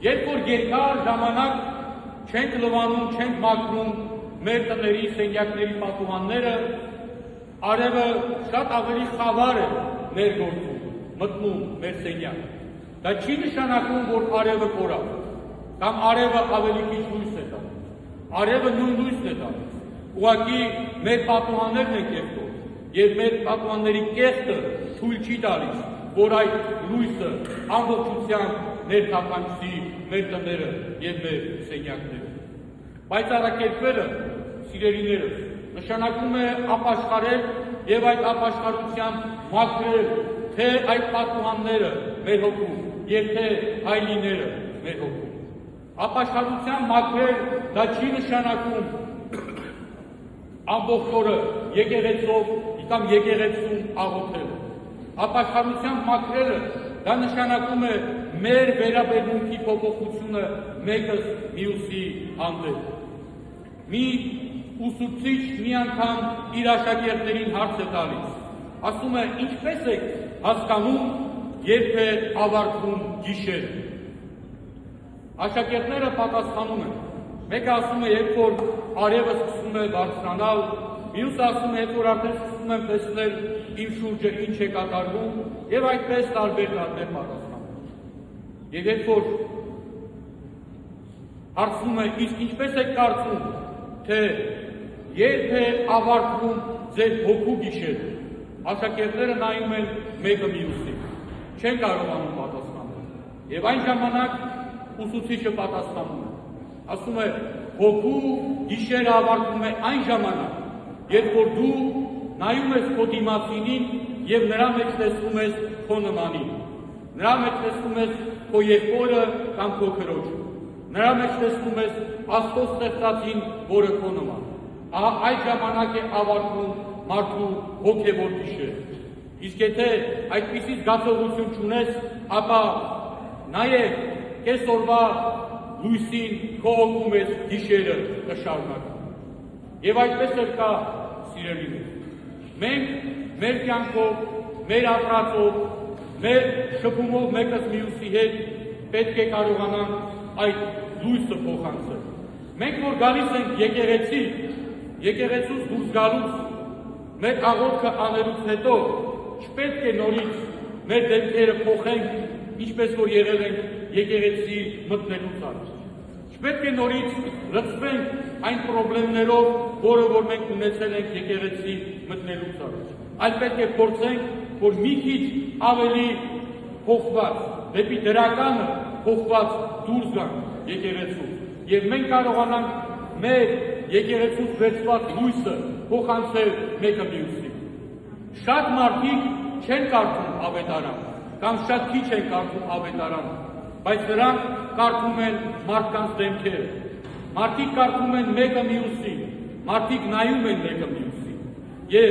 Երբ որ երկար ժամանակ չենք լվանում, չենք մաքրում մեր տների, սենյակների պատուհանները, արևը շատ ավելի խավար է ներգործում, մտնում մեր սենյակ։ Դա չի նշանակում, որ արևը կորավ, կամ արևը ավելի քիչ լույս է տալիս։ Արևը նույն լույսն է տալիս։ Ուղղակի մեր պատուհաններն են կեղտում, եւ մեր պատուհանների կեղտը թույլ չի տալիս, որ այդ լույսը ամբողջությամբ ներթափանցի մեր տները եւ մեր սենյակները։ Բայց առաքելքները, սիրելիներս, նշանակում է ապաշխարել եւ այդ ապաշխարությամբ մաքրել թե այդ պատուհանները մեր հոգում եւ թե հայլիները մեր հոգում։ Ապաշխարությամբ մաքրել դա չի նշանակում ամբողջ օրը եկեղեցով կամ եկեղեցում աղոթել։ Ապաշխարությամբ մաքրելը դա նշանակում է մեր վերաբերմունքի փոփոխությունը մեկս մյուսի հանդեպ։ Մի ուսուցիչ մի անգամ իր աշակերտներին հարց է տալիս, ասում է, ինչպես եք հասկանում, երբ է ավարտվում գիշերը։ Աշակերտները պատասխանում են, մեկը ասում է, երբ որ արևը սկսում է բարձրանալ, մյուսը ասում է, երբ որ արդեն սկսում եմ տեսնել իմ շուրջը ինչ է կատարվում, եւ այդպես տարբեր պատասխաններ։ Եվ երբ որ հարցնում է, իսկ ինչպես եք կարծում, թե երբ է ավարտվում ձեր հոգու գիշերը, աշակերտները նայում են մեկը մյուսին, չեն կարողանում պատասխանել։ Եվ այն ժամանակ ուսուցիչը պատասխանում է, ասում է, հոգու գիշերը ավարտվում է այն ժամանակ, երբ որ դու նայում ես քո դիմացինին եւ նրա մեջ տեսնում ես քո նմանին, նրա մեջ տեսնում ես քո եղբորը կամ քո քրոջը, նրա մեջ տեսնում ես Աստծո ստեղծածին, որը քո նման։ Ահա այդ ժամանակ է ավարտվում մարդու հոգևոր գիշերը։ Իսկ եթե այդպիսի զգացողություն չունես, ապա նաեւ կեսօրվա լույսին քո հոգում ես գիշերը կշարունակի։ Եվ այդպես էլ կա, սիրելիներ։ Մենք մեր կյանքով, մեր ապրածով, մեր շփումով մեկս մյուսի հետ պետք է կարողանանք այդ լույսը փոխանցել։ Մենք որ գալիս ենք եկեղեցի, եկեղեցուց դուրս գալուց, մեր աղոթքը անելուց հետո չպետք է նորից մեր դեմքերը փոխենք, ինչպես որ եղել ենք եկեղեցի մտնելուց առաջ։ Չպետք է նորից լցվենք այն խնդիրներով, որը որ մենք ունեցել ենք եկեղեցի մտնելուց առաջ։ Այլ պետք է փորձենք, որ մի քիչ ավելի փոխված, դեպի դրականը փոխված դուրս գանք եկեղեցու, եւ մենք կարողանանք մեր եկեղեցուց վերցված լույսը փոխանցել մեկը մյուսին։ Շատ մարդիկ չեն կարդում ավետարան, կամ շատ քիչ են կարդում ավետարան, բայց նրանք կարդում են մարդկանց դեմքերը, մարդիկ կարդում են մեկը մյուսին, մարդիկ նայում են մեկը մյուսին, եւ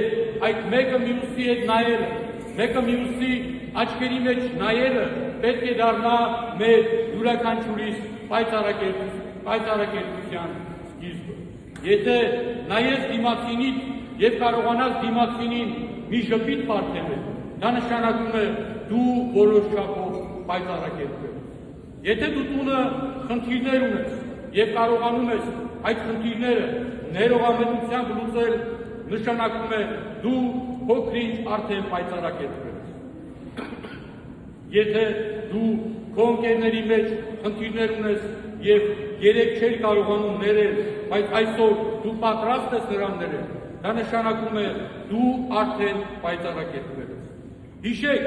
այդ մեկը մյուսի հետ նայելը, մեկը մյուսի աչքերի մեջ նայելը պետք է դառնա մեր յուրաքանչյուրիս պայծառակերպության սկիզբը։ Եթե նայես դիմացինին եւ կարողանաս դիմացինին մի ժպիտ պարգևել, դա նշանակում է դու որոշ չափով պայծառակերպել։ Եթե դու տունը խնդիրներ ունես եւ կարողանում ես այդ խնդիրները ներողամտությամբ լուծել, նշանակում է դու փոքրինչ արդեն պայծառակերպել ես։ Եթե դու քո ընկերների մեջ խնդիրներ ունես եւ երեք չէր կարողանում ներել, բայց այսօր դու պատրաստ ես նրան ներել, դա նշանակում է դու արդեն պայծառակերպվել ես։ Հիշեք,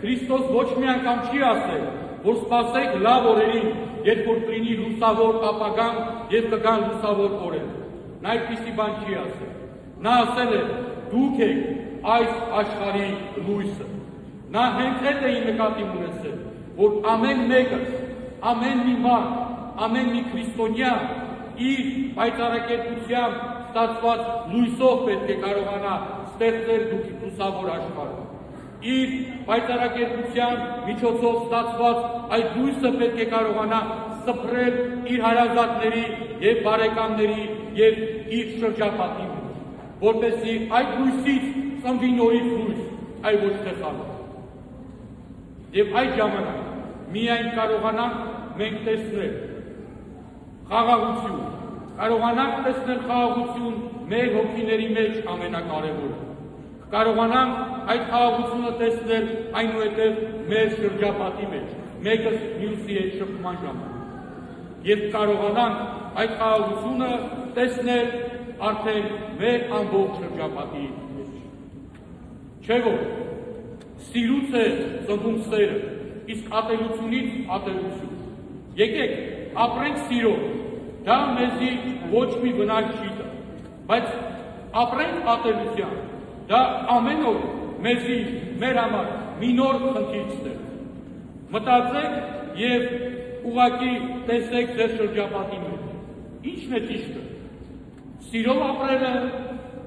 Քրիստոս ոչ մի անգամ չի ասել, որ սպասեք լավ օրերին, երբ որ կլինի լուսավոր ապագան եւ կգան լուսավոր օրեր։ Նա այդպիսի բան չի ասել։ Նա ասել է, դուք եք այս աշխարհի լույսը։ Նա հենց այդ է նկատի ունեցել, որ ամեն մեկը, ամեն մի մարդ, ամեն մի քրիստոնյա իր պայծառակերպությամբ ստացված լույսով պետք է կարողանա ստեղծել լուսավոր աշխարհը։ Իր պայծառակերպության միջոցով ստացված այդ լույսը պետք է կարողանա սփռել իր հարազատների եւ բարեկամների եւ իր շրջապատի մեջ, որպեսզի այդ լույսից ծնվի նորից լույս, այլ ոչ թե խավար։ Եվ այդ ժամանակ միայն կարողանանք մենք տեսնել խաղաղություն, կարողանանք տեսնել խաղաղություն մեր հոգիների մեջ ամենակարևորը, կարողանանք այդ խաղաղությունը տեսնել այնուհետև մեր շրջապատի մեջ, մեկը մյուսի հետ շփման ժամանակ, եւ կարողանանք այդ խաղաղությունը տեսնել արդեն մեր ամբողջ շրջապատի մեջ։ Չէ՞ որ սիրուց է ծնվում սերը, իսկ ատելությունից ատելություն։ Եկեք ապրենք սիրով, դա մեզի ոչ մի վնաս չի տա, բայց ապրենք ատելության, դա ամեն օր մեզի մեր համար մի նոր խնդիր ստեղծի։ Մտածեք եւ ուղղակի տեսեք ձեր շրջապատի մեջ։ Ինչն է ճիշտը։ Սիրով ապրելը,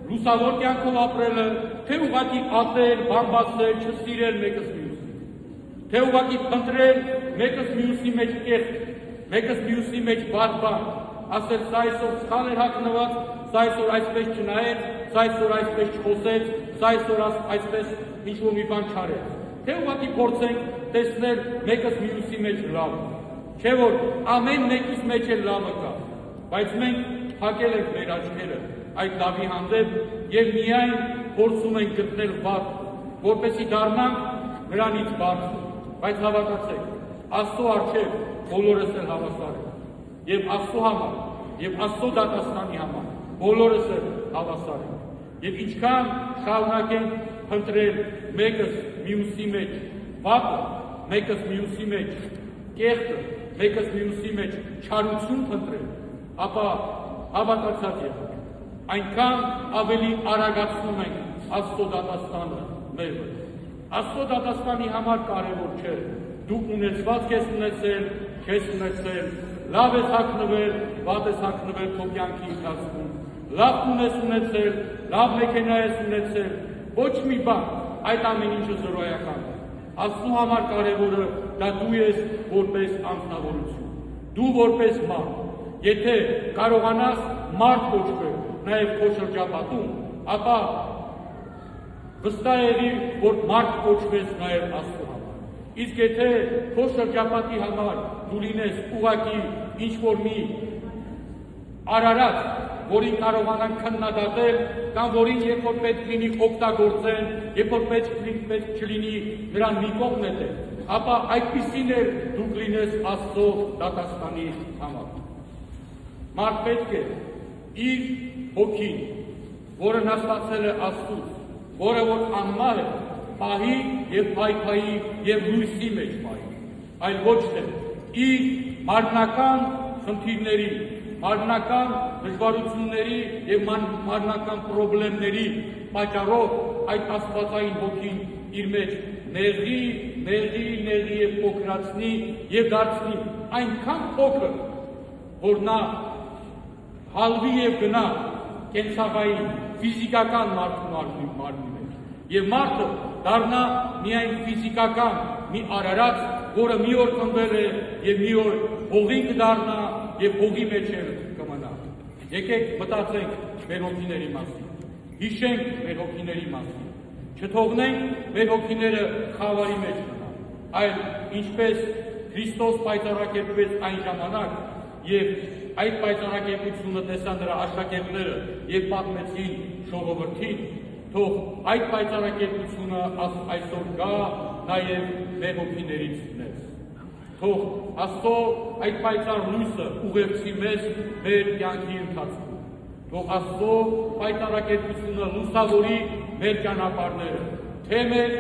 լուսավոր կյանքով ապրելը, թե ուղղակի ատել, բամբասել, չսիրել մեկս մյուսին, թե ուղղակի փնտրել մեկս մյուսի մեջ կեղծ, մեկս մյուսի մեջ բան, ասել սա այսօր սխալ էր հագնված, սա այսօր այսպես չնայեց, սա այսօր այսպես չխոսեց, սա այսօր այսպես ինչ-որ մի բան չարեց, թե ուղղակի փորձենք տեսնել մեկս մյուսի մեջ լավը, չէ՞ որ ամեն մեկիս մեջ էլ լավը կա, բայց մենք փակել ենք մեր աչքերը այդ լավի հանդեպ եւ միայն փորձում ենք գտնել վատ, որպեսզի դառնանք նրանից բարձր, բայց հավատացեք, Աստծո առջև բոլորս էլ հավասար ենք, եւ Աստծո համար, եւ Աստծո դատաստանի համար բոլորս էլ հավասար ենք, եւ ինչքան շարունակենք փնտրել մեկս մյուսի մեջ վատը, մեկս մյուսի մեջ կեղծը, մեկս մյուսի մեջ չարություն փնտրել, ապա հավատացած եղեք, այնքան ավելի արագացնում ենք Աստծո դատաստանը մեր վրա։ Աստծո դատաստանի համար կարևոր չէ, դու ունեցված ես ունեցել, չես ունեցել, լավ ես հագնվել, վատ ես հագնվել քո կյանքի ընթացքում, լավ տուն ես ունեցել, լավ մեքենա ես ունեցել, ոչ մի բան, այդ ամեն ինչը զրոյական է։ Աստծո համար կարևորը դա դու ես որպես անձնավորություն, դու որպես մարդ, եթե կարողանաս մարդ կոչվել նաև քո շրջապատում, ապա վստահ եղի, որ մարդ կոչվես նաև Աստծո համար։ Իսկ եթե քո շրջապատի համար դու լինես ուղղակի ինչ-որ մի արարած, որին կարողանան քննադատել, կամ որին երբ որ պետք լինի օգտագործեն, երբ որ պետք չլինի նրան մի կողմ նետել, ապա այդպիսին էլ դուք լինես Աստծո դատաստանի համար։ Մարդ պետք է իր հոգին, որը նստացել է Աստծուց, որը որ անմար է, պահի եւ փայփայի եւ լույսի մեջ պահի, այլ ոչ թե իր մարմնական խնդիրների, մարմնական դժվարությունների եւ մարմնական խնդիրների պատճառով այդ աստվածային հոգին իր մեջ նեղի եւ փոքրացնի եւ դարձնի այնքան փոքր, որ նա հալվի եւ գնա կենցաղային ֆիզիկական մարմնի մեջ եւ մարդը դառնա միայն ֆիզիկական մի արարած, որը մի օր կմվել է եւ մի օր հողի կդառնա եւ հողի մեջ էլ կմնա։ Եկեք մտածենք մեր հոգիների մասին, հիշենք մեր հոգիների մասին, չթողնենք մեր հոգիները խավարի մեջ մնան, այլ ինչպես Քրիստոս պայծառակերպվեց այն ժամանակ եւ այդ պայծառակերպությունը տեսան նրա աշակերտները եւ պատմեցին ժողովրդին, թող այդ պայծառակերպությունը այսօր գա նաեւ մեր հոգիներից մեզ։ Թող Աստծո այդ պայծառ լույսը ուղեկցի մեզ մեր կյանքի ընթացքում։ Թող Աստծո պայծառակերպությունը լուսավորի մեր ճանապարհները, թե մեր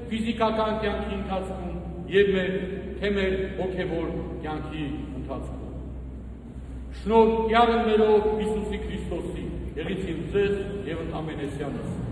ֆիզիկական կյանքի ընթացքում եւ թե մեր հոգեվոր կյանքի ընթացքում։ Շնորհ Յարններով Հիսուսի Քրիստոսի, եղեցին ձեզ եւ ընդամենեսյանս։